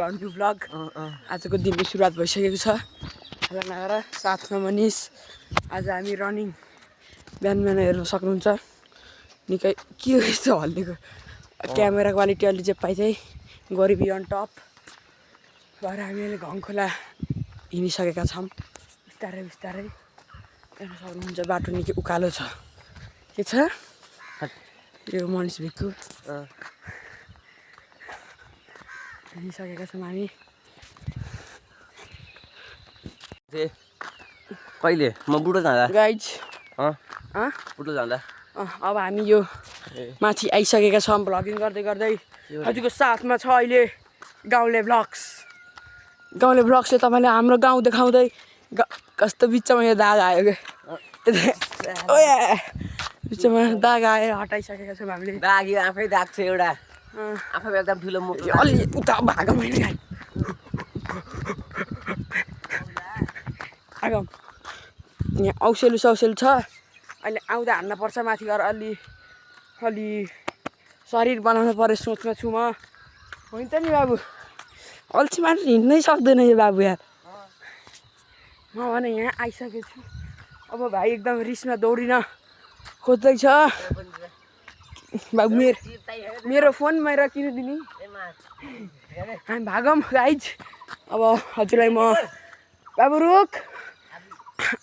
New vlog आजको दिनको सुरुवात भइसकेको छ हेलो नगर साथमा मनिष आज हामी रनिङ बिहान बिहान हेर्न सक्नुहुन्छ निकै के हो यस्तो हल्लेको क्यामेरा क्वालिटी अलि चाहिँ पाइ चाहिँ गरिबी अन टप भएर हामी अहिले घङखोला हिँडिसकेका छौँ बिस्तारै बिस्तारै हेर्न सक्नुहुन्छ बाटो निकै उकालो छ के छ यो मनिष भिक्कु हिँडिसकेका छौँ हामी कहिले म बुढो जाँदा गाइज बुढो जाँदा अब हामी यो माथि आइसकेका छौँ भ्लगिङ गर्दै गर्दै हजुरको साथमा छ अहिले गाउँले भ्लग्सले तपाईँले हाम्रो गाउँ देखाउँदै कस्तो बिचमा यो दाग आयो क्या बिचमा दाग आएर हटाइसकेका छौँ हामीले दाग यो आफै दाग छ एउटा आफै एकदम ठुलो मोटो अलि उता भाग मैले आगम यहाँ औसेलु सौसेलु छ अहिले आउँदा हान्नुपर्छ माथि गएर अलि शरीर बनाउनु पर्यो सोचमा छु म हुन्छ नि बाबु अल्छी मात्र हिँड्नै सक्दैन यो बाबु यार म भने यहाँ आइसकेको छु अब भाइ एकदम रिसमा दौडिन खोज्दैछ बाबु मेरो फोन मेरो किनिदिने हामी भागौँ गाइज अब हजुरलाई म बाबु रुक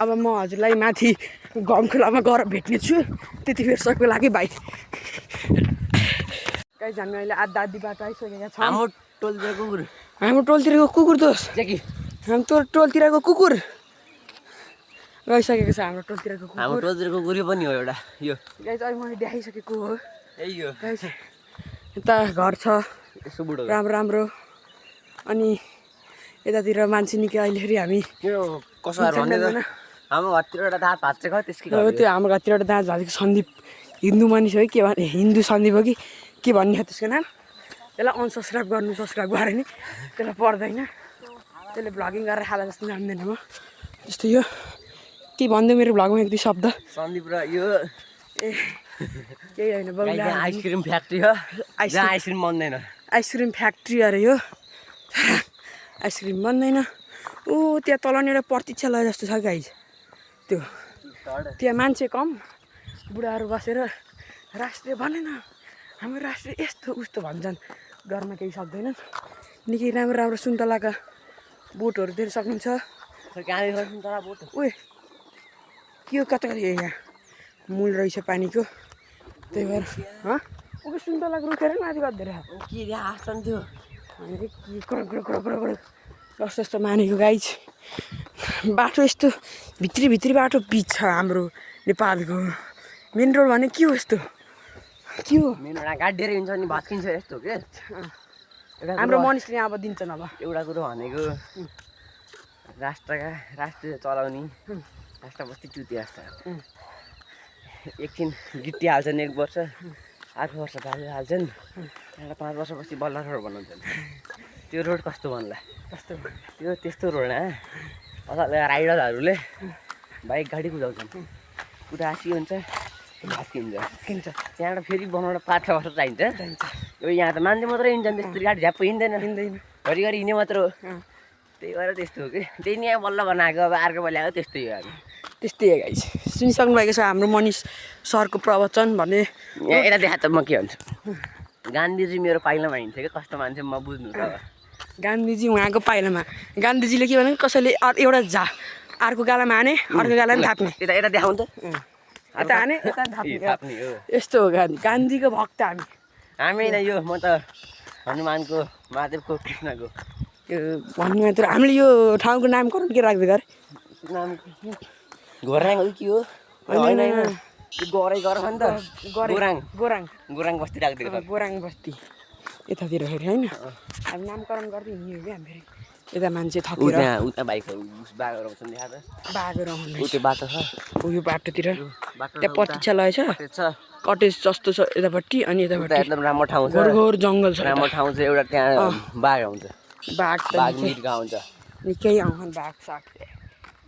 अब म हजुरलाई माथि घङखोलामा गएर भेट्ने छु त्यति बेरसम्मको लागि भाइ गाइज हामी अहिले आधी बाटो आइसकेका छौँ हाम्रो टोलतिरको कुकुर दोष हाम्रो टोलतिरको कुकुर गइसकेको छ हाम्रो टोलतिरको कुकुर पनि हो एउटा यो गाइज अहिले मैले देखाइसकेको हो यही हो गाइज यता घर छ राम्रो अनि यतातिर मान्छे निकै अहिले फेरि हामी हाम्रो घरतिर एउटा दाँत भाँचेको त्यसकै त्यो हाम्रो घरतिर एउटा दाँत भाँचेको सन्दीप हिन्दू मानिस हो कि के भने हिन्दू सन्दीप हो कि के भन्ने हो त्यसको नाम त्यसलाई अनसब्सक्राइब गर्नु सब्सक्राइब गरेँ नि त्यसलाई पर्दैन त्यसले भ्लगिङ गरेर खाला जस्तो जान्दैन म जस्तो यो के भन्दै मेरो भ्लगमा एक दुई शब्द सन्दीप र यो केही होइन बौला आइसक्रिम फ्याक्ट्री हो आइसक्रिम बन्दैन आइसक्रिम फ्याक्ट्री अरे यो आइसक्रिम बन्दैन ऊ त्यहाँ तलनिर प्रतीक्षालय जस्तो छ गाइज त्यो त्यहाँ मान्छे कम बुढाहरू बसेर राष्ट्रिय बनेन हाम्रो राष्ट्रिय यस्तो उस्तो भन्छन् गर्न केही सक्दैनन् निकै राम्रो सुन्तलाका बोटहरू देख्न सक्नुहुन्छ उयो के हो कता यहाँ मूल रहेछ पानीको त्यही भएर ऊ सुन्तलाको रुखेर माथि गर्दै कस्तो यस्तो मानेको गाइज बाटो यस्तो भित्री बाटो बिच छ हाम्रो नेपालको मेन रोड भने के हो यस्तो के हो मेन रोड गाडिएर हिँड्छ नि भत्किन्छ यस्तो के हाम्रो मनिषले अब दिन्छन् अब एउटा कुरो भनेको राष्ट्र चलाउने राष्ट्र बस्ती चुती राष्ट्र एकछिन गिट्टी हाल्छन् 1 वर्ष 8 वर्ष बाल्दै हाल्छन् त्यहाँबाट 5 वर्षपछि बल्ल रोड बनाउँछन् त्यो रोड कस्तो भन्ला त्यस्तो रोड राइडरहरूले बाइक गाडी कुदाउँछन् कुदासी हुन्छ भात्किन्छ त्यहाँबाट फेरि बनाउन 5-6 वर्ष चाहिन्छ यो यहाँ त मान्छे मात्रै हिँड्छन् त्यस्तो गाडी झ्याप्प हिँड्दैन घरिघरि हिँड्ने मात्र हो त्यही भएर त्यस्तो हो कि त्यही नि यहाँ बल्ल बनाएको अब अर्को बनाएको त्यस्तै हो अब त्यस्तै हो गाइस सुनिसक्नु भएको छ हाम्रो मनिष सरको प्रवचन भन्ने यता देखा त म के भन्छु गान्धीजी मेरो पाइलामा हिँड्थ्यो कि कस्तो मान्छे म बुझ्नु त गान्धीजी उहाँको पाइलामा गान्धीजीले के भने कसैले एउटा अर्को गालामा हाने अर्को गालामा थाप्ने यता देखाउनु त यता हाने यता थाप्ने यस्तो हो गान्धीको भक्त हामी होइन यो म त हनुमानको महादेवको कृष्णको यो भन्ने मात्र हामीले यो ठाउँको नामकरण के राख्दै गरे घोराङ हो कि हो होइन गरै गर नि त गोराङ बस्ती राखिदिएको गोराङ बस्ती यतातिर फेरि होइन अब नामकरण गर्दै हिँड्यो क्या हामी फेरि यता मान्छे थपेर उता बाइकहरू बाघहरू आउँछन् देखा त बाघहरू आउँछ त्यो बाटो छ यो बाटोतिर त्यहाँ प्रतीक्षालय छ कटेज जस्तो छ यतापट्टि अनि यतापट्टि एकदम राम्रो ठाउँ छ घोर जङ्गल छ राम्रो ठाउँ छ एउटा त्यहाँ बाघ आउँछ बाघ मिर्ग आउँछ निकै आउँछन् बाघ साग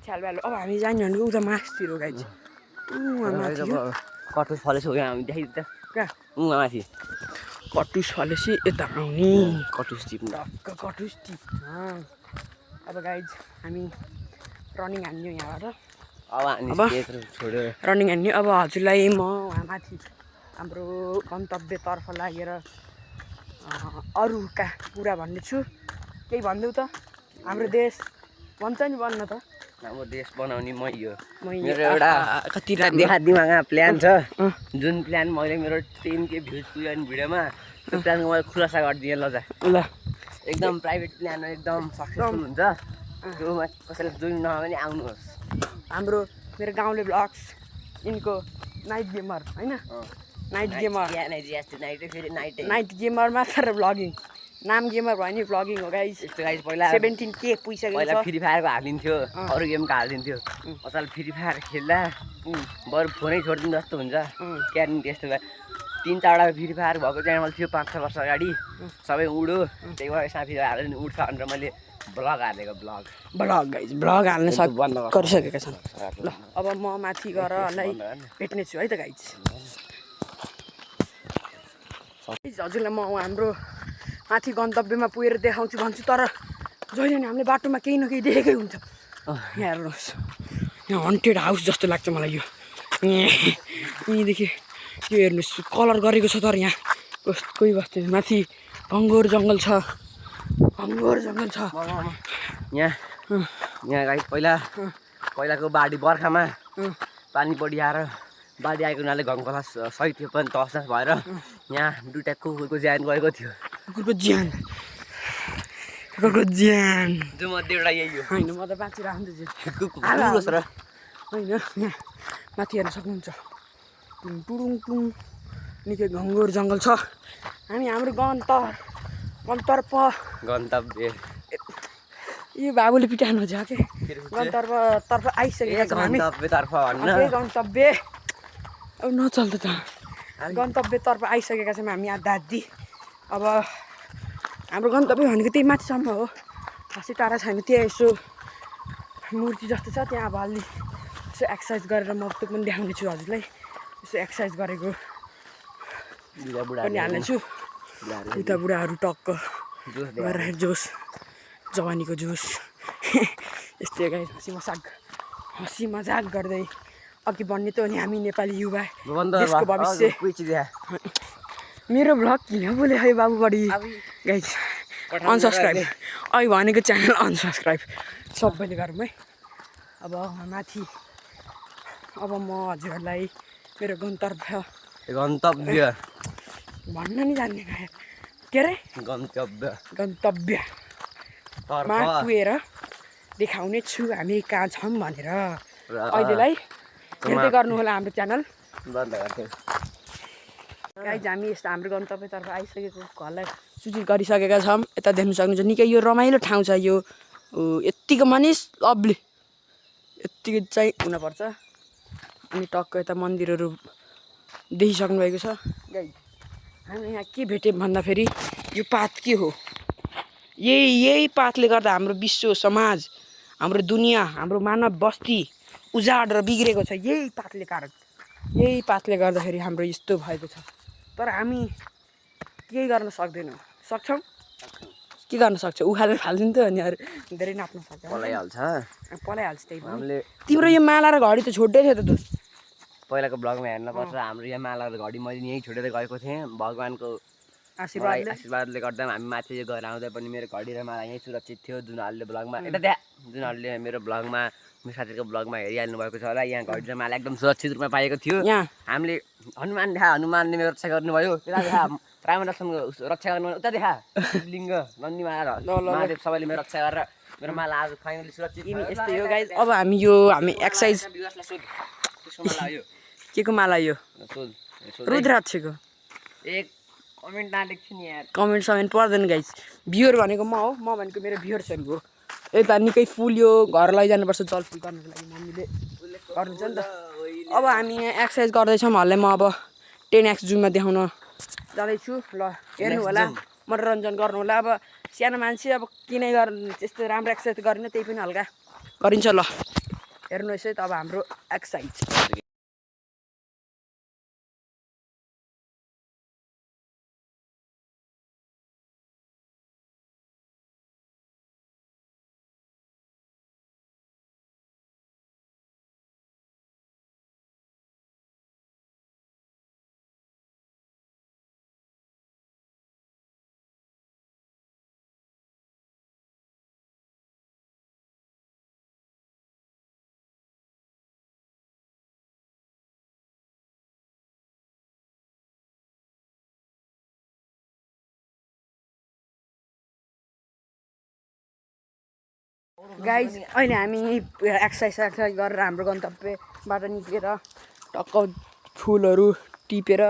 छ्यालबाल अब हामी जाने भनेको उता मासतिर गाइज कटुस फलेछ हामी देखिदिन्छ कहाँ माथि कटुस फलेपछि यता आउने कटुस टिप्नु टक्क कटुस टिप्छ। अब गाइज हामी रनिङ हान्यौँ यहाँबाट। अब हामी छोड्यो रनिङ हान्यो। अब हजुरलाई म वहाँ माथि हाम्रो गन्तव्यतर्फ लागेर अरूका कुरा भन्नेछु। केही भनिदेऊ त, हाम्रो देश भन्छ नि भन्न त। हाम्रो देश बनाउने मै हो। मै मेरो एउटा कति देखा दिमागमा प्लान छ, जुन प्लान मैले मेरो 10K भ्युज पुग्यो भने भिडियोमा त्यो प्लानको मैले खुलासा गरिदिएँ ल। ल एकदम प्राइभेट प्लान हो, एकदम सक्सेसफुल हुन्छ। त्योमा कसैलाई जोइन नभए पनि आउनुहोस्। हाम्रो मेरो गाउँले ब्लग्स यिनको नाइट गेमर होइन, नाइट गेमर नाइट गेमर मात्र भ्लगिङ, नाम गेमर भयो नि भ्लगिङ हो गाइज। यस्तो गाइज पहिला 17K पुगिसकेको पहिला छ। फ्री फायरको हालिदिन्थ्यो, अरू गेमको हालिदिन्थ्यो। अचाल फ्री फायर खेल्दा बरु फोनै छोडिदिनु जस्तो हुन्छ। क्यारिङ त्यस्तो भयो। 3-4वटा फ्री फायर भएको च्यानल थियो 5-6 वर्ष अगाडि, सबै उड्यो। त्यही भएर साथी हाल्यो भने उठ्छ भनेर मैले ब्लग हालेको। ब्लग गाइज ब्लग हाल्न बन्द गरिसकेका छन्। ल अब म माथि गएर लाई भेट्ने छु है त गाइज। हजुरलाई म हाम्रो माथि गन्तव्यमा पुगेर देखाउँछु भन्छु, तर जहिले नि हामीले बाटोमा केही न केही देखेकै हुन्छ। यहाँ हेर्नुहोस्, यहाँ हन्टेड हाउस जस्तो लाग्छ मलाई यो। यहीँदेखि यो हेर्नुहोस् कलर गरेको छ, तर यहाँ कोही बस्दैन। माथि घङ्घोर जङ्गल छ, घङ्घोर जङ्गल छ यहाँ गाइस। पहिलाको बाढी बर्खामा पानी बढी आएर बाढी आएको हुनाले घङ्गोला सहित थियो पनि तसनस भएर यहाँ दुईवटा कुकुरको ज्यान गएको थियो। कुकुरको ज्यान जो मध्ये एउटा यही हो। होइन म त बाँचिरहँदैछु कुकुर होइन। यहाँ माथि हेर्न सक्नुहुन्छ, टुडुङ टुङ निकै घङ्घोर जङ्गल छ। हामी हाम्रो गन्तव्य यो बाबुले पिटाउनु छ कि गन्तव्यतर्फ आइसकेका छौँ हामी। गन्तव्य अब नचल्दा त गन्तव्यतर्फ आइसकेका छौँ हामी आधा। अब हाम्रो गन्तव्य भनेको त्यही माथिसम्म हो, खासै टाढा छैन। त्यहाँ यसो मूर्ति जस्तो छ, त्यहाँ अब अलि यसो एक्सर्साइज गरेर म त्यो पनि देखाउने छु हजुरलाई। यसो एक्सर्साइज गरेको पनि हाल्नेछु। उता बुढाहरू टक्क गरेर जोस, जवानीको जोस। यस्तै गाइस हँसी मजाक गर्दै अघि बढ्ने त हो नि हामी नेपाली युवा, देशको भविष्य। मेरो भ्लग किन बोले है बाबु बढी गाइस। अनसब्सक्राइब अहिले भनेको च्यानल अनसब्सक्राइब सबैले गरौँ है। अब माथि अब म हजुरहरूलाई मेरो गन्तव्य भन्न नि जान्ने के अरे गन्तव्यमा पुगेर देखाउने छु हामी कहाँ छौँ भनेर। अहिलेलाई हेर्दै गर्नु होला हाम्रो च्यानल। गाइज हामी यस्तो हाम्रो गन्तव्यतर्फ आइसकेको घरलाई सूचित गरिसकेका छौँ। यता देख्न सक्नुहुन्छ निकै यो रमाइलो ठाउँ छ। यो यत्तिको मानिस लभली यत्तिको चाहिँ हुनपर्छ। अनि टक्क यता मन्दिरहरू देखिसक्नु भएको छ। गाइज हामी यहाँ के भेट्यौँ भन्दाखेरि यो पात के हो, यही पातले गर्दा हाम्रो विश्व समाज, हाम्रो दुनियाँ, हाम्रो मानव बस्ती उजाड र बिग्रेको छ। यही पातले गर्दाखेरि हाम्रो यस्तो भएको छ। तर हामी केही गर्न सक्दैनौँ। सक्छौँ के गर्न सक्छ? उखालेर फालिदिन्थ्यो अनि अरू धेरै नाप्न सक्छ, पलाइहाल्छ। त्यही पनि तिम्रो यो माला र घडी त छोड्दै थियो त दोस्त। पहिलाको ब्लगमा हेर्नुपर्छ, हाम्रो यहाँ माला र घडी मैले यहीँ छोडेर गएको थिएँ। भगवान्को आशीर्वादले गर्दा हामी माथि गएर आउँदा पनि मेरो घडी र माला यहीँ सुरक्षित थियो। जुनहरूले मेरो ब्लगमा मेरो साथीको ब्लगमा हेरिहाल्नु भएको छ होला। यहाँ घडी र माला एकदम सुरक्षित रूपमा पाएको थियो। हामीले हनुमानले मेरो रक्षा गर्नुभयो। रामलक्ष्मणको रक्षा गर्नुभयो। उता देखा लिङ्ग नन्दी महादेव सबैले मेरो रक्षा गरेर मेरो माला आज फाइनली सुरक्षित। यस्तो यो गाइज। अब हामी एक्सर्साइज के को माला यो? रुद्राक्षको। कमेन्ट पर्दैन गाइज। भ्युर भनेको म हो, म भनेको मेरो भ्युर्सहरू हो। यता निकै फुल यो घर लैजानुपर्छ जल फुल गर्नुको लागि मम्मीले गर्नुहुन्छ नि त। अब हामी यहाँ एक्सर्साइज गर्दैछौँ। हल्लै म अब 10X जुममा देखाउन जाँदैछु। ल हेर्नु होला, मनोरञ्जन गर्नु होला। अब सानो मान्छे अब किनै त्यस्तो राम्रो एक्सर्साइज गरेन, त्यही पनि हल्का गरिन्छ। ल हेर्नुहोस् है त अब हाम्रो एक्सर्साइज। गाइज अहिले हामी एक्सर्साइज गरेर हाम्रो गन्तव्यबाट निस्केर टक्क फुलहरू टिपेर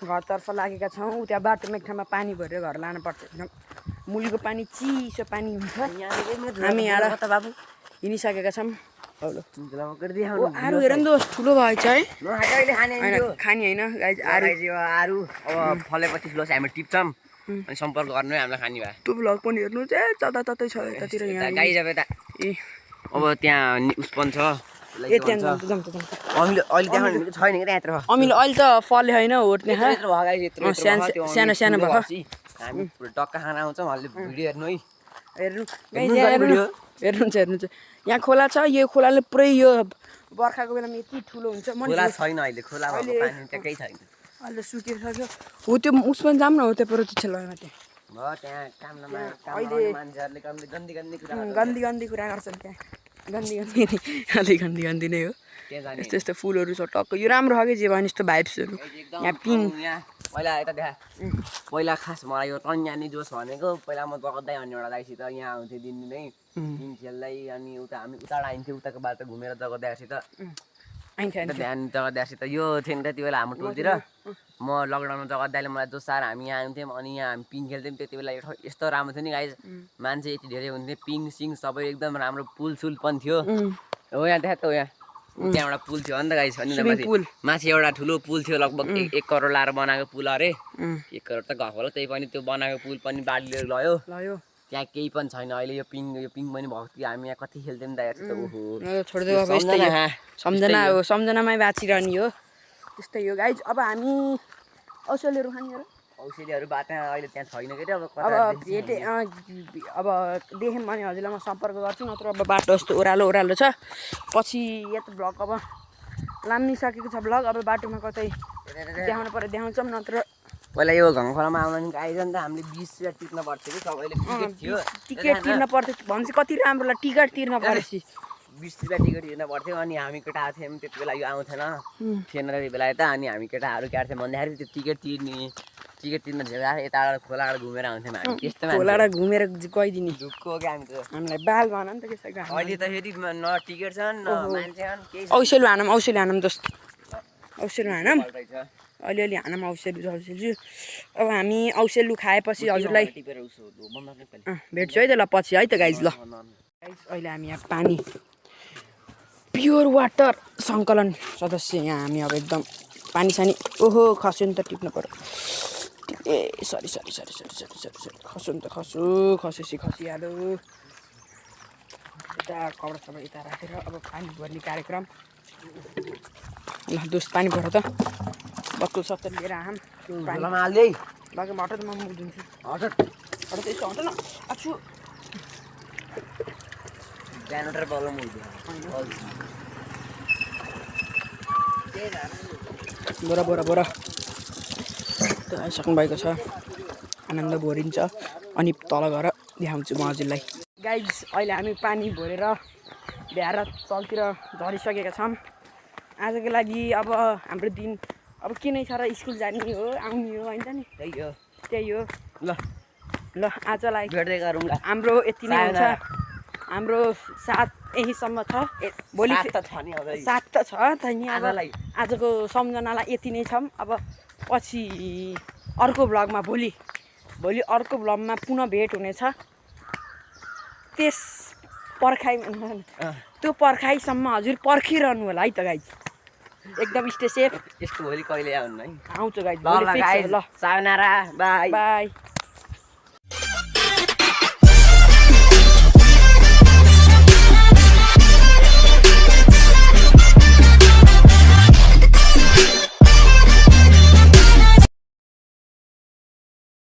घरतर्फ लागेका छौँ। त्यहाँ बाटोमा एक ठाउँमा पानी भरेर घर लानुपर्छ। एकदम मुलीको पानी चिसो पानी हुन्छ। हामी यहाँ बाबु हिँडिसकेका छौँ। आरु हेर नि दोस्त ठुलो भएछ है। होइन खाने होइन गाइज आरु अब फलेपछि ठुलो हामी टिप्छौँ अनि सम्पर्क गर्नु है हामीलाई खाने भए। त्यो भ्लग पनि हेर्नु चाहिँ जताततै छ यतातिर यहाँ गाई जब यता ए अब त्यहाँ उस पनि छ ए त्यहाँ जाउँ त अहिले देखाउनु छैन कि त्यहाँ यत्रो अमिलो अहिले त फले होइन हो त्यहाँ यत्रो भयो गाई यत्रो सानो सानो भएको हामी टक्का खाना आउँछौँ अहिले भिडियो हेर्नु है हेर्नुहुन्छ यहाँ खोला छ। यो खोलाले पुरै यो बर्खाको बेलामा यति ठुलो हुन्छ। खोला छैन अहिले खोला भएको पानी त्यहाँ केही छैन अहिले सुकिसक्यो हो त्यो उसमा जाऊँ न हो त्यो पर त्यो छेलमा त्यहाँ गन्दी गन्दी कुरा गर्छन् त्यहाँ गन्दी नै हो। यस्तो यस्तो फुलहरू छ टक्क यो राम्रो हो कि जे भने यस्तो भाइब्सहरू यहाँ पिङ पहिला यता देखा पहिला खास मलाई यो टन्यानी जोस भनेको पहिला म जगत्दै अनि एउटा दाइसित यहाँ आउँथेँ दिनदिनै पिङ खेल्दै अनि उता हामी उता आइन्थ्यो उताको बाटो घुमेर जगत्दासित ध्यान जगत्दासित यो थियो नि त त्यो बेला हाम्रो टोलतिर म लकडाउनमा जगत्दाले मलाई जोसाएर हामी यहाँ आउँथ्यौँ अनि यहाँ हामी पिङ खेल्थ्यौँ त्यति बेला यस्तो राम्रो थियो नि गाइज मान्छे यति धेरै हुन्थ्यो पिङ सिङ सबै एकदम राम्रो पुल सुल पनि थियो हो यहाँ देखा त हो यहाँ त्यहाँ एउटा पुल थियो अन्त गाइस अनि माथि एउटा ठुलो पुल थियो लगभग 1 करोड लाएर बनाएको पुल अरे 1 करोड त गएको होला त्यही पनि त्यो बनाएको पुल पनि बाढीले लयो त्यहाँ केही पनि छैन अहिले यो पिङ पनि भएको थियो हामी यहाँ कति खेल्थ्यौँ नि त ओहो सम्झनामै बाँचिरहने हो त्यस्तै हो गाइज। अब हामी औषधीहरू खाने औषधीहरू बाटो अहिले त्यहाँ छैन के अब भेटेँ अब देख्यौँ भने हजुरलाई म सम्पर्क गर्छु नत्र अब बाटो यस्तो ओह्रालो छ। पछि यता भ्लग अब लामिसकेको छ भ्लग अब बाटोमा कतै देखाउनु पर्यो देखाउँछौँ नत्र पहिला यो घङखोलामा आउनु आइज नि त हामीले 20 रुपियाँ तिर्न पर्थ्यो कि सबैले टिकट थियो टिकट तिर्न पर्थ्यो भन्छ कति राम्रो टिकट तिर्न परेपछि 20 रुपियाँ टिकट तिर्न पर्थ्यो अनि हामी केटाहरू थियौँ त्यति बेला यो आउँथेन थिएन त्यति बेला यता अनि हामी केटाहरू काट्थ्यौँ भन्दाखेरि त्यो टिकट तिर्न यताबाट खोलाबाट घुमेर आउँथ्यौँ हामी त्यस्तो खोलाबाट घुमेर गइदिने दुःख हो कि हामी त हामीलाई बाल भन नि त के छ अहिले त फेरि न टिकट छन् न मान्छे छन् केही औषधी हानौँ जस्तो औषधी हानौँ अलिअलि हानौँ औषधी अब हामी औषधी खाएपछि हजुरलाई भेट्छु है त ल पछि है त गाइज ल गाइज अहिले हामी यहाँ पानी प्योर वाटर सङ्कलन सदस्य यहाँ हामी अब एकदम पानी सानी ओहो खस्यो नि त टिप्नु पर्यो ए सरी खस्यो नि त खसेपछि खसिहाल्यो यता कपडा सबै यता राखेर अब पानी भर्ने कार्यक्रम ल दोस्त पानी भर त बत्तल सत्तल लिएर आम बाँकी हट त म मुख दिन्छु हट त यसो हट न आछु जनरेटर प्रब्लम हुन्छ बोरा त आइसक्नु भएको छ आनन्द भरिन्छ अनि तल गएर देखाउँछु म हजुरलाई। गाइज अहिले हामी पानी भरेर भ्याएर तलतिर झरिसकेका छौँ। आजको लागि अब हाम्रो दिन अब के नै छ र स्कुल जाने हो आउने हो होइन नि त्यही हो ल आजलाई भेट्दै गरौँ ल हाम्रो यति नै हुन्छ। हाम्रो साथ यहीसम्म छ भोलि साथ त छ त नि अब आजको सम्झनालाई यति नै छौँ। अब पछि अर्को भ्लगमा भोलि अर्को भ्लगमा पुनः भेट हुनेछ। त्यस त्यो पर्खाइसम्म हजुर पर्खिरहनु होला है त गाइज एकदम स्टे सेफ। यस्तो भोलि कहिले आउनु है आउँछ गाइज ल सायोनारा बाई।